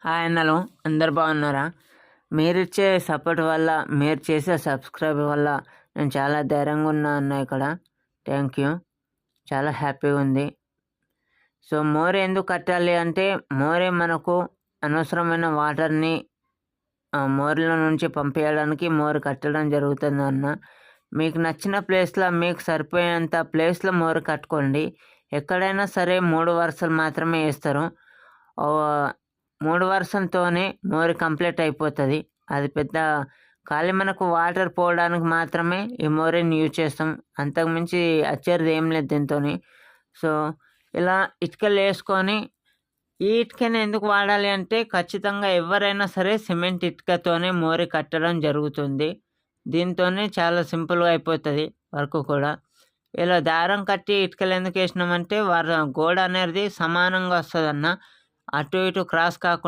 Hi అన్నలు, అందరు బాగున్నారా? మీరిచ్చే సపోర్ట్ వల్ల, మీరు చేసే సబ్స్క్రైబ్ వల్ల నేను చాలా ధైర్యంగా ఉన్నా అన్న ఇక్కడ. Thank you. చాలా హ్యాపీగా ఉంది. సో మోరీ ఎందుకు కట్టాలి అంటే, మోరీ మనకు అనవసరమైన వాటర్ని మోరీలో నుంచి పంపించడానికి మోరీ కట్టడం జరుగుతుంది అన్న. మీకు నచ్చిన ప్లేస్లో, మీకు సరిపోయేంత ప్లేస్లో మోరీ కట్టుకోండి. ఎక్కడైనా సరే 3 వరుసలు మాత్రమే వేస్తారు. 3 వరుసలతోనే మోరీ కంప్లీట్ అయిపోతుంది. అది పెద్ద ఖాళీ మనకు వాటర్ పోవడానికి మాత్రమే ఈ మోరీని యూజ్ చేస్తాం. అంతకుమించి వచ్చేది ఏం లేదు దీంతో. సో ఇలా ఇటుకలు వేసుకొని, ఈ ఇటుకని ఎందుకు వాడాలి అంటే, ఖచ్చితంగా ఎవరైనా సరే సిమెంట్ ఇటుకతోనే మోరీ కట్టడం జరుగుతుంది. దీంతోనే చాలా సింపుల్గా అయిపోతుంది వర్క్ కూడా. ఇలా దారం కట్టి ఇటుకలు ఎందుకు వేసినామంటే, గోడ అనేది సమానంగా వస్తుంది అన్న. అటు ఇటు క్రాస్ కాకుండా